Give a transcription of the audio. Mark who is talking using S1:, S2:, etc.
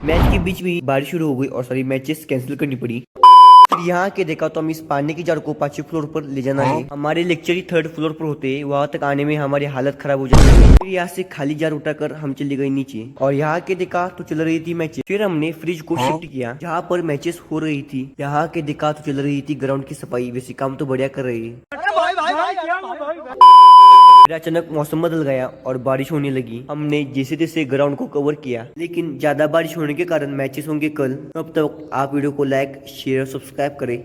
S1: Match के बीच में बारिश शुरू हो गई और सारी मैचेस कैंसिल करनी पड़ी। फिर यहाँ के देखा तो हम इस पानी की जार को 5वें फ्लोर पर ले जाना है। हमारे लेक्चर ही 3rd फ्लोर पर होते हैं, वहाँ तक आने में हमारी हालत खराब हो जाती है। फिर यहाँ से खाली जार उठाकर हम चले गए नीचे और यहाँ के देखा तो चल रही थी मैचेस। फिर हमने फ्रिज को शिफ्ट किया जहाँ पर मैचेस हो रही थी। यहाँ के देखा तो चल रही थी ग्राउंड की सफाई, वैसे काम तो बढ़िया कर रही है। फिर अचानक मौसम बदल गया और बारिश होने लगी। हमने जैसे तैसे ग्राउंड को कवर किया, लेकिन ज्यादा बारिश होने के कारण मैचेस होंगे कल। तब तक आप वीडियो को लाइक शेयर और सब्सक्राइब करें।